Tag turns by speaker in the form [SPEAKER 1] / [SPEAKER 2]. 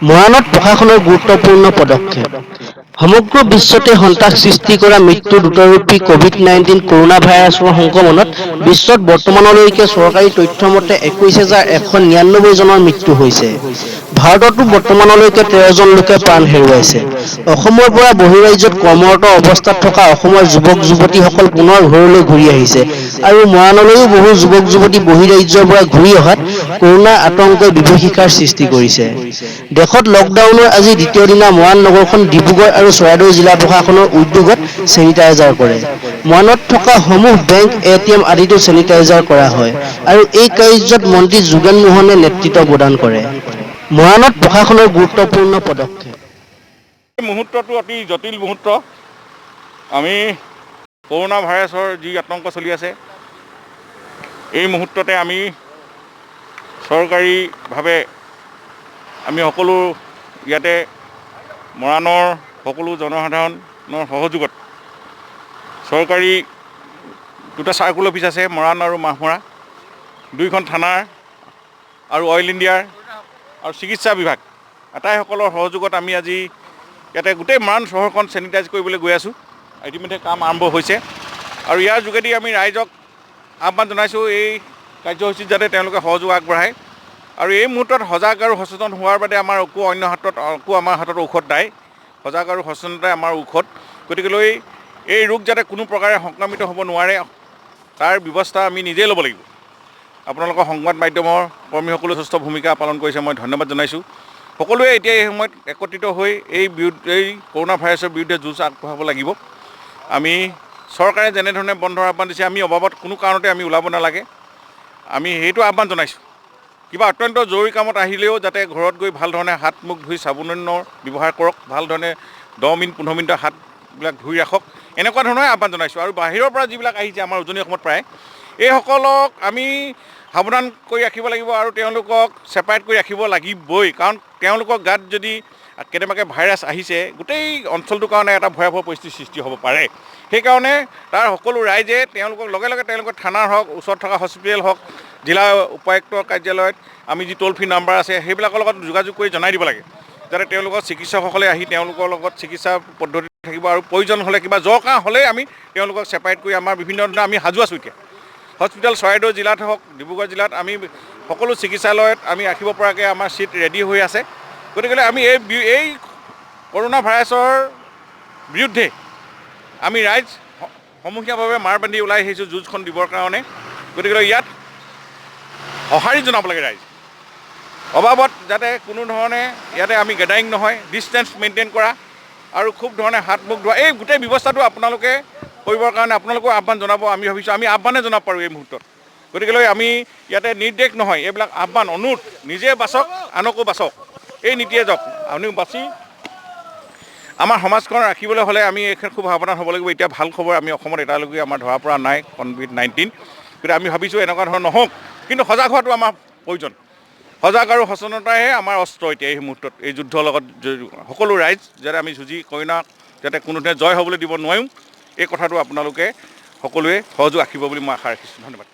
[SPEAKER 1] মৰাণত প্ৰশাসনৰ গুৰুত্বপূৰ্ণ পদক্ষেপ। সমগ্ৰ বিশ্বতে সন্ত্ৰাস সৃষ্টি কৰা মৃত্যু দ্ৰুতৰূপী ক'ভিড-19 কৰোনা ভাইৰাছৰ সংক্ৰমণত বিশ্বত বৰ্তমানলৈকে চৰকাৰী তথ্য মতে 21,199 জনৰ মৃত্যু হৈছে। ভাৰততো বৰ্তমানলৈকে 13 জন লোকে প্ৰাণ হেৰুৱাইছে। অসমৰ পৰা বহিঃৰাজ্যত কৰ্মৰত অৱস্থাত থকা অসমৰ যুৱক-যুৱতীসকল পুনৰ ঘৰলৈ ঘূৰি আহিছে আৰু মৰাণলৈও বহু যুৱক-যুৱতী বহিঃৰাজ্যৰ পৰা ঘূৰি অহাত কৰোনাৰ আতংকই বিভীষিকাৰ সৃষ্টি কৰিছে। দেশত লকডাউনৰ আজি দ্বিতীয় দিনা মৰাণ নগৰখন ডিব্ৰুগড় আৰু চৰাইদেউ জিলা প্ৰশাসনৰ উদ্যোগত চেনিটাইজাৰ কৰে। মৰাণত থকা সমূহ বেংক, এটিএম আদিতো চেনিটাইজাৰ কৰা হয় আৰু এই কাৰ্যত মন্ত্ৰী যোগেন মোহনে নেতৃত্ব প্ৰদান কৰে। মৰাণত প্ৰশাসনৰ গুৰুত্বপূৰ্ণ পদক্ষেপ।
[SPEAKER 2] এই মুহূৰ্তটো অতি জটিল মুহূৰ্ত। আমি কৰোনা ভাইৰাছৰ যি আতংক চলি আছে, এই মুহূৰ্ততে আমি চৰকাৰীভাৱে আমি সকলো ইয়াতে মৰাণৰ সকলো জনসাধাৰণৰ সহযোগত চৰকাৰী দুটা চাৰ্কুল অফিচ আছে, মৰাণ আৰু মাহমৰা, দুইখন থানাৰ আৰু অইল ইণ্ডিয়াৰ আৰু চিকিৎসা বিভাগ আটাইসকলৰ সহযোগত আমি আজি ইয়াতে গোটেই মৰাণ চহৰখন চেনিটাইজ কৰিবলৈ গৈ আছোঁ। ইতিমধ্যে কাম আৰম্ভ হৈছে আৰু ইয়াৰ যোগেদি আমি ৰাইজক আহ্বান জনাইছোঁ এই কাৰ্যসূচীত যাতে তেওঁলোকে সহযোগ আগবঢ়ায় আৰু এই মুহূৰ্তত সজাগ আৰু সচেতন হোৱাৰ বাদে আমাৰ আমাৰ হাতত ঔষধ নাই। সজাগ আৰু সচেতনতাই আমাৰ ঔষধ। গতিকেলৈ এই ৰোগ যাতে কোনো প্ৰকাৰে সংক্ৰমিত হ'ব নোৱাৰে তাৰ ব্যৱস্থা আমি নিজেই ল'ব লাগিব। আপোনালোকৰ সংবাদ মাধ্যমৰ কৰ্মীসকলে যথেষ্ট ভূমিকা পালন কৰিছে, মই ধন্যবাদ জনাইছোঁ। সকলোৱে এতিয়া এই সময়ত একত্ৰিত হৈ এই কৰোনা ভাইৰাছৰ বিৰুদ্ধে যুঁজ আগবঢ়াব লাগিব। আমি চৰকাৰে যেনেধৰণে বন্ধৰ আহ্বান দিছে, আমি অবাবত কোনো কাৰণতে আমি ওলাব নালাগে, আমি সেইটো আহ্বান জনাইছোঁ। কিবা অত্যন্ত জৰুৰী কামত আহিলেও যাতে ঘৰত গৈ ভাল ধৰণে হাত মুখ ধুই চাবোনৰ ব্যৱহাৰ কৰক, ভাল ধৰণে 10 মিনিট 15 মিনিটৰ হাতবিলাক ধুই ৰাখক, এনেকুৱা ধৰণৰ আহ্বান জনাইছোঁ। আৰু বাহিৰৰ পৰা যিবিলাক আহিছে আমাৰ উজনি অসমত প্ৰায়, এইসকলক আমি সাৱধান কৰি ৰাখিব লাগিব আৰু তেওঁলোকক ছেপাৰেট কৰি ৰাখিব লাগিবই। কাৰণ তেওঁলোকৰ গাত যদি কেনেবাকৈ ভাইৰাছ আহিছে, গোটেই অঞ্চলটোৰ কাৰণে এটা ভয়াৱহ পৰিস্থিতিৰ সৃষ্টি হ'ব পাৰে। সেইকাৰণে তাৰ সকলো ৰাইজে তেওঁলোকক লগে লগে তেওঁলোকৰ থানাৰ হওক, ওচৰত থকা হস্পিটেল হওক, জিলা উপায়ুক্তৰ কাৰ্যালয়ত আমি যি টোল ফ্ৰী নাম্বাৰ আছে সেইবিলাকৰ লগত যোগাযোগ কৰি জনাই দিব লাগে, যাতে তেওঁলোকৰ চিকিৎসকসকলে আহি তেওঁলোকৰ লগত চিকিৎসা পদ্ধতি থাকিব আৰু প্ৰয়োজন হ'লে কিবা জ্বৰ কাহ হ'লেই আমি তেওঁলোকক ছেপাৰেট কৰি আমাৰ বিভিন্ন ধৰণৰ আমি সাজু আছোঁ। এতিয়া হস্পিটেল চৰাইদেউ জিলাত হওক, ডিব্ৰুগড় জিলাত আমি সকলো চিকিৎসালয়ত আমি ৰাখিব পৰাকৈ আমাৰ চিট ৰেডি হৈ আছে। গতিকে আমি এই কৰোনা ভাইৰাছৰ বিৰুদ্ধে আমি ৰাইজ সমূহীয়াভাৱে মাৰ বান্ধি ওলাই আহিছোঁ যুঁজখন দিবৰ কাৰণে। গতিকে ইয়াত সঁহাৰি জনাব লাগে ৰাইজ। অবাবত যাতে কোনো ধৰণে ইয়াতে আমি গেডাৰিং নহয়, ডিষ্টেঞ্চ মেইনটেইন কৰা আৰু খুব ধৰণে হাত মুখ ধোৱা, এই গোটেই ব্যৱস্থাটো আপোনালোকে কৰিবৰ কাৰণে আপোনালোকেও আহ্বান জনাব। আমি ভাবিছোঁ আমি আহ্বানে জনাব পাৰোঁ এই মুহূৰ্তত। গতিকেলৈ আমি ইয়াতে নিৰ্দেশ নহয়, এইবিলাক আহ্বান অনুৰোধ, নিজে বাচক আনকো বাচক, এই নীতিয়ে যাওক। আমিও বাচি আমাৰ সমাজখন ৰাখিবলৈ হ'লে আমি এইখন খুব সাৱধান হ'ব লাগিব। এতিয়া ভাল খবৰ, আমি অসমত এতিয়ালৈকে আমাৰ ধৰা পৰা নাই COVID-19। গতিকে আমি ভাবিছোঁ এনেকুৱা ধৰণৰ নহওক, কিন্তু সজাগ হোৱাটো আমাৰ প্ৰয়োজন। সজাগ আৰু সচেতনতাইহে আমাৰ অস্ত্ৰ এতিয়া এই মুহূৰ্তত, এই যুদ্ধৰ লগত সকলো ৰাইজ যাতে আমি যুঁজি কৰোনাক যাতে কোনোধৰণে জয় হ'বলৈ দিব নোৱাৰোঁ, এই কথাটো আপোনালোকে সকলোৱে সহযোগ ৰাখিব বুলি মই আশা ৰাখিছোঁ। ধন্যবাদ।